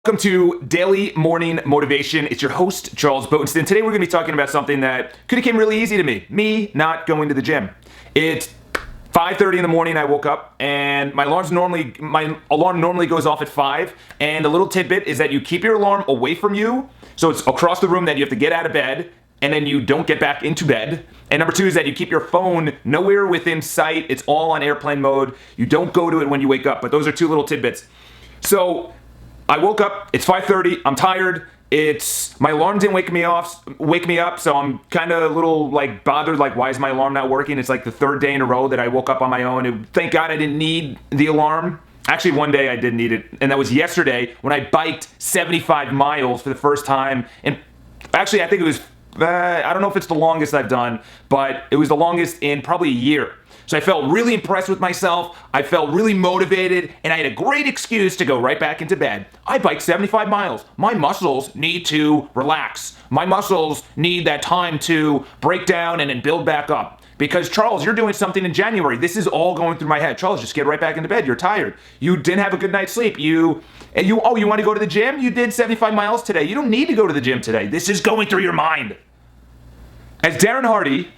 Welcome to Daily Morning Motivation. It's your host, Charles Botenstein. Today we're going to be talking about something that could have came really easy to me not going to the gym. It's 5:30 in the morning. I woke up and my alarm normally goes off at 5. And a little tidbit is that you keep your alarm away from you, so it's across the room that you have to get out of bed, and then you don't get back into bed. And number 2 is that you keep your phone nowhere within sight. It's all on airplane mode. You don't go to it when you wake up. But those are 2 little tidbits. So I woke up, it's 5:30, I'm tired, my alarm didn't wake me up, so I'm kind of a little bothered, why is my alarm not working? It's like the 3rd day in a row that I woke up on my own, and thank God I didn't need the alarm. Actually, one day I did need it, and that was yesterday when I biked 75 miles for the first time, and actually I think it was, I don't know if it's the longest I've done, but it was the longest in probably a year. So I felt really impressed with myself, I felt really motivated, and I had a great excuse to go right back into bed. I biked 75 miles. My muscles need to relax. My muscles need that time to break down and then build back up. Because Charles, you're doing something in January. This is all going through my head. Charles, just get right back into bed. You're tired. You didn't have a good night's sleep. You want to go to the gym? You did 75 miles today. You don't need to go to the gym today. This is going through your mind. As Darren Hardy,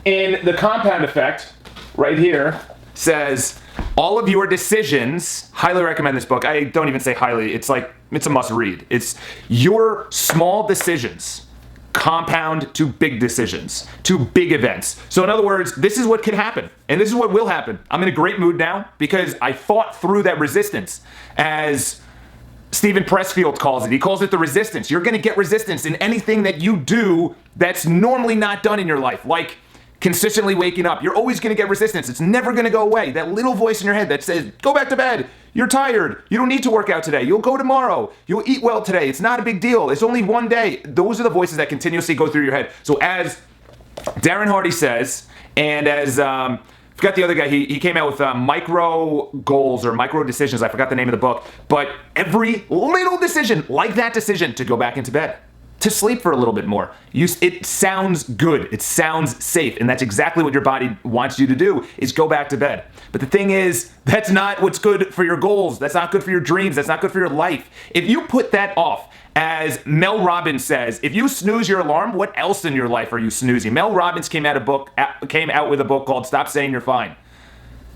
in The Compound Effect, right here, says, all of your decisions, highly recommend this book. I don't even say highly, it's a must read. It's your small decisions compound to big decisions, to big events. So in other words, this is what can happen, and this is what will happen. I'm in a great mood now because I fought through that resistance. As Stephen Pressfield calls it. He calls it the resistance. You're going to get resistance in anything that you do that's normally not done in your life, like consistently waking up. You're always going to get resistance. It's never going to go away. That little voice in your head that says, go back to bed. You're tired. You don't need to work out today. You'll go tomorrow. You'll eat well today. It's not a big deal. It's only one day. Those are the voices that continuously go through your head. So as Darren Hardy says, and as I forgot the other guy, he came out with micro goals or micro decisions. I forgot the name of the book. But every little decision, like that decision, to go back into bed, to sleep for a little bit more. It sounds good. It sounds safe. And that's exactly what your body wants you to do, is go back to bed. But the thing is, that's not what's good for your goals. That's not good for your dreams. That's not good for your life. If you put that off, as Mel Robbins says, if you snooze your alarm, what else in your life are you snoozing? Mel Robbins came out with a book called Stop Saying You're Fine.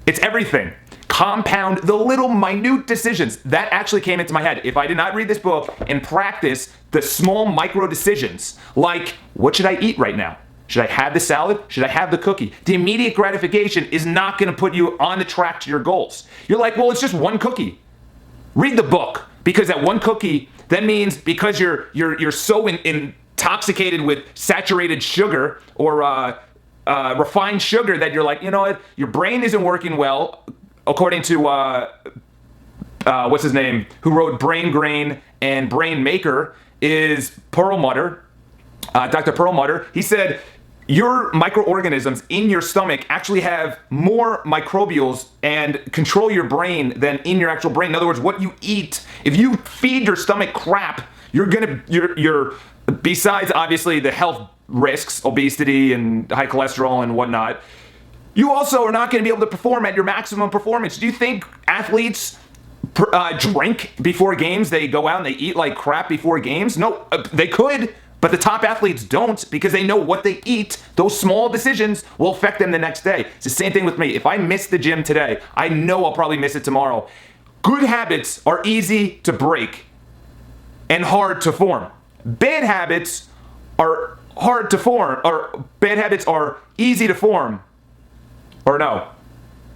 It's everything. Compound the little minute decisions. That actually came into my head. If I did not read this book and practice the small micro decisions, like what should I eat right now? Should I have the salad? Should I have the cookie? The immediate gratification is not going to put you on the track to your goals. You're like, well, it's just one cookie. Read the book, because that one cookie, that means because you're so intoxicated with saturated sugar or refined sugar that you're like, you know what, your brain isn't working well. According to, what's his name, who wrote Brain Grain and Brain Maker, is Perlmutter, Dr. Perlmutter. He said, your microorganisms in your stomach actually have more microbials and control your brain than in your actual brain. In other words, what you eat, if you feed your stomach crap, you're besides obviously the health risks, obesity and high cholesterol and whatnot, you also are not going to be able to perform at your maximum performance. Do you think athletes drink before games? They go out and they eat like crap before games? No, they could, but the top athletes don't, because they know what they eat. Those small decisions will affect them the next day. It's the same thing with me. If I miss the gym today, I know I'll probably miss it tomorrow. Good habits are easy to break and hard to form. Bad habits are hard to form, or bad habits are easy to form. Or no,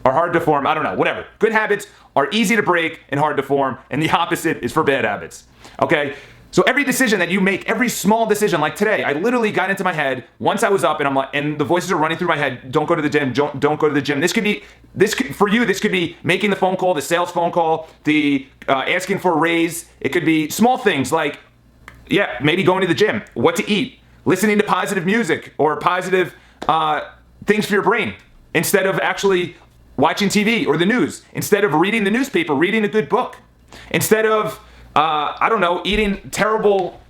or hard to form, I don't know, whatever. Good habits are easy to break and hard to form, and the opposite is for bad habits, okay? So every decision that you make, every small decision, like today, I literally got into my head once I was up, and I'm like, and the voices are running through my head, don't go to the gym, don't go to the gym. For you, this could be making the phone call, the sales phone call, the asking for a raise. It could be small things like, yeah, maybe going to the gym, what to eat, listening to positive music or positive things for your brain, instead of actually watching TV or the news, instead of reading the newspaper, reading a good book, instead of, eating terrible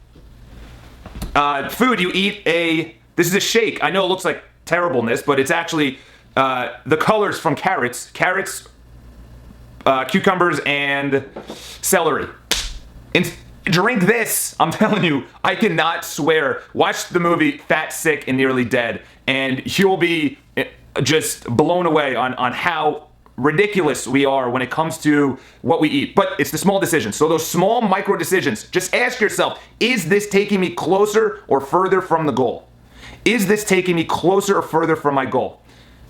food, you eat this is a shake. I know it looks like terribleness, but it's actually the colors from carrots, cucumbers, and celery. And drink this. I'm telling you, I cannot swear. Watch the movie Fat, Sick, and Nearly Dead, and you'll be just blown away on how ridiculous we are when it comes to what we eat. But it's the small decisions. So those small micro decisions, just ask yourself, is this taking me closer or further from the goal? Is this taking me closer or further from my goal?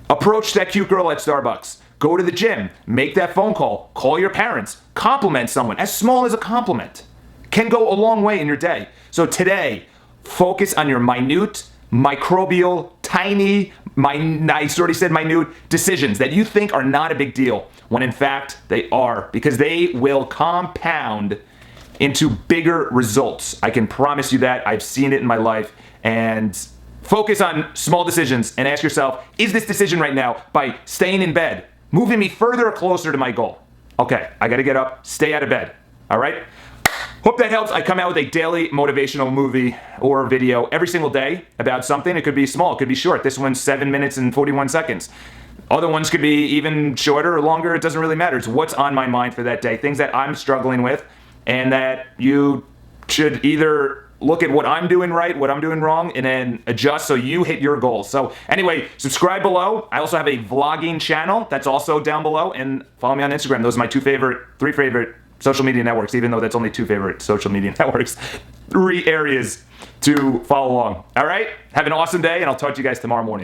Approach that cute girl at Starbucks. Go to the gym. Make that phone call. Call your parents. Compliment someone. As small as a compliment can go a long way in your day. So today, focus on your minute, microbial, tiny, I already said minute decisions that you think are not a big deal, when in fact they are, because they will compound into bigger results. I can promise you that. I've seen it in my life. And focus on small decisions and ask yourself, is this decision right now, by staying in bed, moving me further or closer to my goal? Okay, I gotta get up, stay out of bed, all right? Hope that helps. I come out with a daily motivational movie or video every single day about something. It could be small, it could be short. This one's 7 minutes and 41 seconds. Other ones could be even shorter or longer. It doesn't really matter. It's what's on my mind for that day, things that I'm struggling with, and that you should either look at what I'm doing right, what I'm doing wrong, and then adjust so you hit your goals. So anyway, subscribe below. I also have a vlogging channel that's also down below, and follow me on Instagram. Those are my three favorite social media networks, even though that's only 2 favorite social media networks. 3 areas to follow along. All right? Have an awesome day, and I'll talk to you guys tomorrow morning.